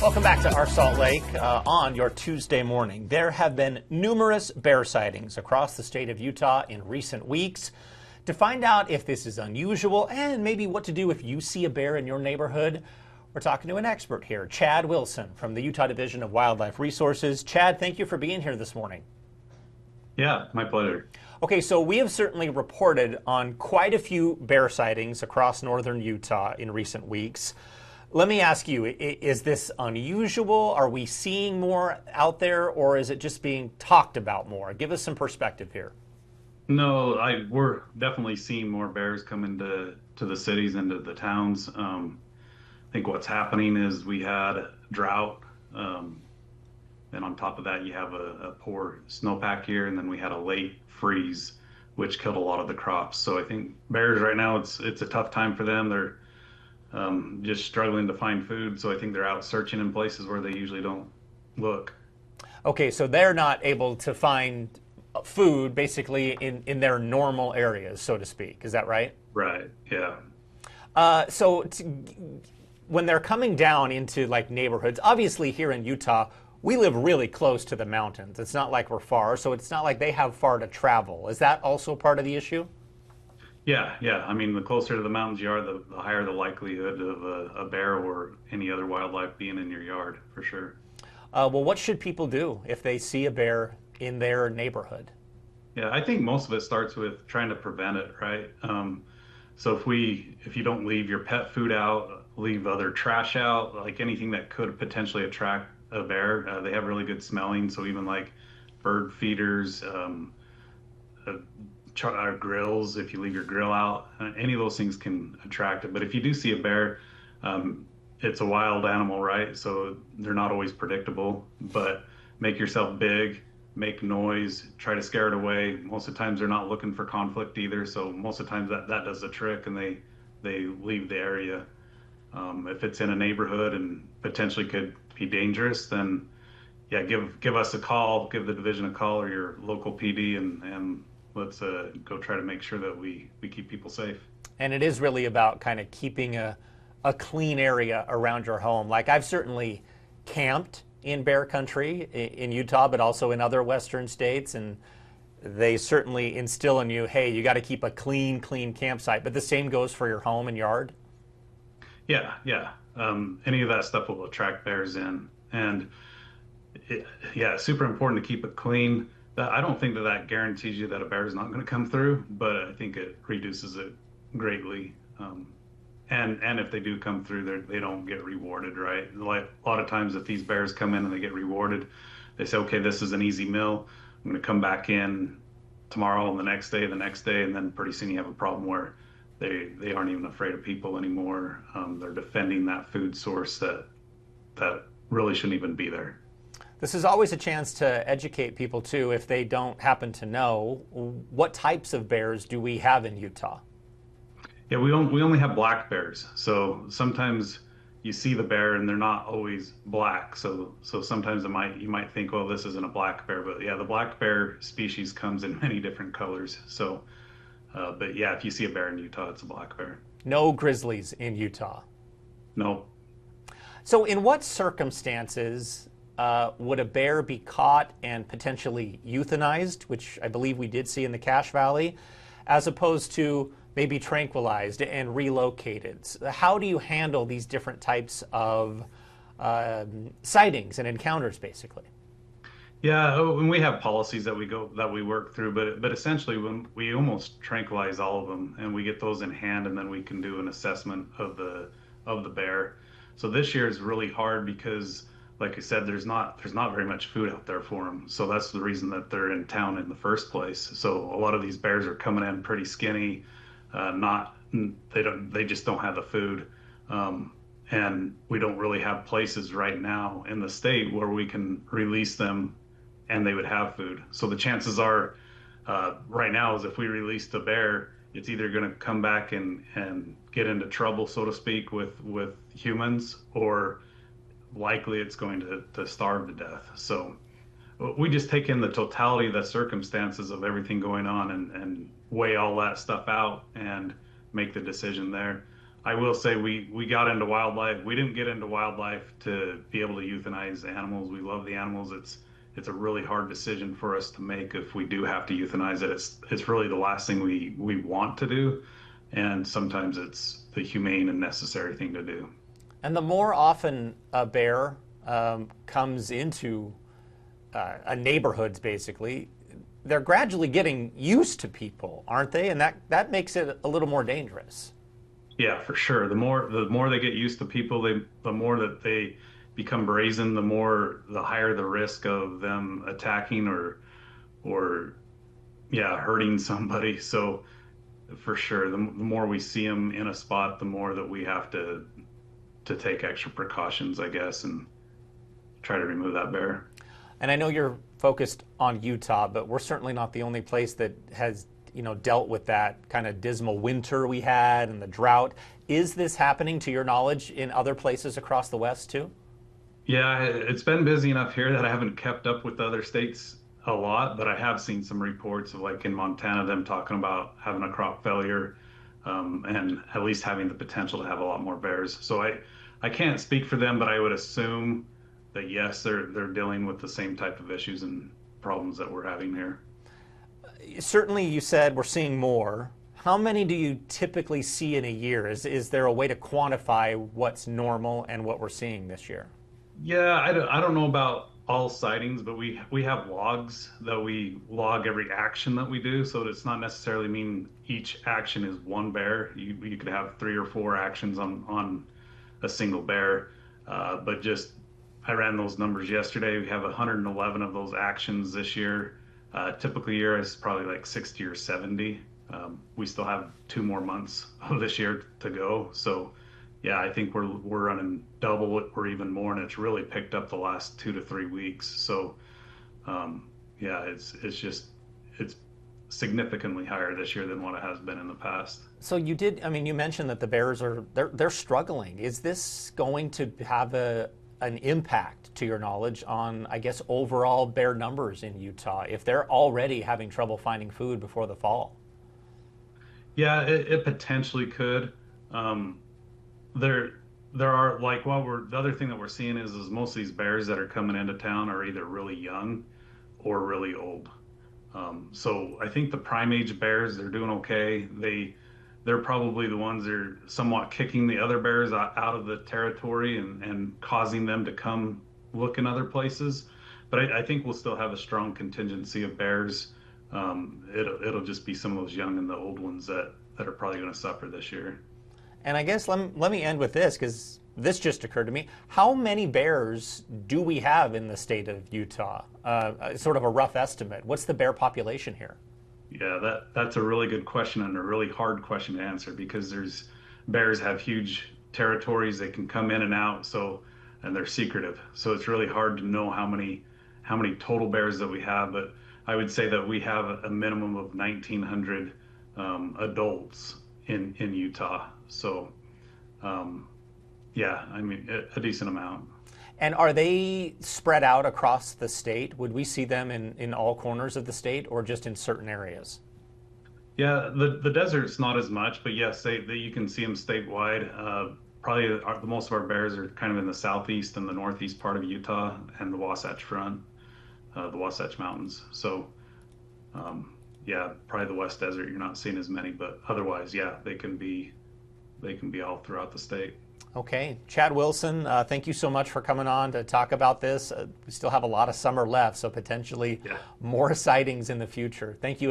Welcome back to our Salt Lake on your Tuesday morning. There have been numerous bear sightings across the state of Utah in recent weeks. To find out if this is unusual and maybe what to do if you see a bear in your neighborhood, we're talking to an expert here, Chad Wilson from the Utah Division of Wildlife Resources. Chad, thank you for being here this morning. Yeah, my pleasure. Okay, so we have certainly reported on quite a few bear sightings across northern Utah in recent weeks. Let me ask you, is this unusual? Are we seeing more out there, or is it just being talked about more? Give us some perspective here. No, we're definitely seeing more bears come into the cities, into the towns. I think what's happening is we had drought, and on top of that, you have a poor snowpack here, and then we had a late freeze, which killed a lot of the crops. So I think bears right now, it's a tough time for them. They're just struggling to find food. So I think they're out searching in places where they usually don't look. Okay, so they're not able to find food basically in their normal areas, so to speak. Is that right? Right, yeah. When they're coming down into like neighborhoods, obviously here in Utah, we live really close to the mountains. It's not like we're far, so it's not like they have far to travel. Is that also part of the issue? Yeah. I mean, the closer to the mountains you are, the higher the likelihood of a bear or any other wildlife being in your yard, for sure. Well, what should people do if they see a bear in their neighborhood? Yeah, I think most of it starts with trying to prevent it, right? So if you don't leave your pet food out, leave other trash out, like anything that could potentially attract a bear, they have really good smelling. So even like bird feeders, our grills, if you leave your grill out, any of those things can attract it. But if you do see a bear, it's a wild animal, right? So they're not always predictable, but make yourself big, make noise, try to scare it away. Most of the times they're not looking for conflict either. So most of the times that does the trick, and they leave the area. If it's in a neighborhood and potentially could be dangerous, then yeah, give us a call, give the division a call or your local PD, and let's go try to make sure that we keep people safe. And it is really about kind of keeping a clean area around your home. Like I've certainly camped in bear country in Utah, but also in other western states, and they certainly instill in you, hey, you got to keep a clean campsite. But the same goes for your home and yard. Yeah. Any of that stuff will attract bears in, and it's super important to keep it clean. I don't think that guarantees you that a bear is not going to come through, but I think it reduces it greatly. And if they do come through, they don't get rewarded, right? Like a lot of times, if these bears come in and they get rewarded, they say, okay, this is an easy meal. I'm going to come back in tomorrow and the next day, and then pretty soon you have a problem where they aren't even afraid of people anymore. They're defending that food source that really shouldn't even be there. This is always a chance to educate people too, if they don't happen to know. What types of bears do we have in Utah? Yeah, we only have black bears. So sometimes you see the bear and they're not always black. So sometimes you might think, well, this isn't a black bear, but yeah, the black bear species comes in many different colors. So, but yeah, if you see a bear in Utah, it's a black bear. No grizzlies in Utah? No. So in what circumstances would a bear be caught and potentially euthanized, which I believe we did see in the Cache Valley, as opposed to maybe tranquilized and relocated? How do you handle these different types of sightings and encounters, basically? Yeah, and we have policies that we work through, but essentially when we almost tranquilize all of them, and we get those in hand, and then we can do an assessment of the bear. So this year is really hard because, like I said, there's not very much food out there for them. So that's the reason that they're in town in the first place. So a lot of these bears are coming in pretty skinny, they just don't have the food. And we don't really have places right now in the state where we can release them and they would have food. So the chances are right now is if we release the bear, it's either going to come back and get into trouble, so to speak, with humans, or likely it's going to starve to death. So we just take in the totality of the circumstances of everything going on and weigh all that stuff out and make the decision there. I will say we got into wildlife. We didn't get into wildlife to be able to euthanize animals. We love the animals. It's a really hard decision for us to make if we do have to euthanize it. It's really the last thing we want to do, and sometimes it's the humane and necessary thing to do. And the more often a bear comes into a neighborhoods, basically, they're gradually getting used to people, aren't they? And that makes it a little more dangerous. Yeah, for sure. The more they get used to people, the more that they become brazen, the higher the risk of them attacking or yeah, hurting somebody. So for sure, the more we see them in a spot, the more that we have to take extra precautions, I guess, and try to remove that bear. And I know you're focused on Utah, but we're certainly not the only place that has, dealt with that kind of dismal winter we had and the drought. Is this happening, to your knowledge, in other places across the West too? Yeah, it's been busy enough here that I haven't kept up with the other states a lot, but I have seen some reports of like in Montana, them talking about having a crop failure, and at least having the potential to have a lot more bears. So I can't speak for them, but I would assume that yes, they're dealing with the same type of issues and problems that we're having here. Certainly, you said we're seeing more. How many do you typically see in a year? Is there a way to quantify what's normal and what we're seeing this year? Yeah, I don't know about all sightings, but we have logs that we log every action that we do. So it's not necessarily mean each action is one bear. You could have 3 or 4 actions on a single bear. But just I ran those numbers yesterday. We have 111 of those actions this year. Typical year is probably like 60 or 70. We still have 2 more months of this year to go. So yeah, I think we're running double it or even more, and it's really picked up the last 2 to 3 weeks. So yeah, it's significantly higher this year than what it has been in the past. So you mentioned that the Bears they're struggling. Is this going to have an impact, to your knowledge, on, I guess, overall bear numbers in Utah if they're already having trouble finding food before the fall? Yeah, it potentially could. There there are like what we're the other thing that we're seeing is most of these bears that are coming into town are either really young or really old. So I think the prime age bears, they're doing okay. They're probably the ones that are somewhat kicking the other bears out of the territory and causing them to come look in other places. But I think we'll still have a strong contingency of bears. It'll just be some of those young and the old ones that are probably going to suffer this year. And I guess let me end with this, because this just occurred to me. How many bears do we have in the state of Utah? Sort of a rough estimate. What's the bear population here? Yeah, that's a really good question and a really hard question to answer because bears have huge territories. They can come in and out, and they're secretive. So it's really hard to know how many total bears that we have. But I would say that we have a minimum of 1,900 adults in Utah. So yeah, I mean a decent amount. And are they spread out across the state? Would we see them in all corners of the state or just in certain areas? Yeah, the desert's not as much, but yes, you can see them statewide. Probably the most of our bears are kind of in the southeast and the northeast part of Utah and the Wasatch Front, the Wasatch Mountains. So yeah, probably the West Desert, you're not seeing as many, but otherwise, yeah, they can be all throughout the state. Okay, Chad Wilson, thank you so much for coming on to talk about this. We still have a lot of summer left, so potentially more sightings in the future. Thank you.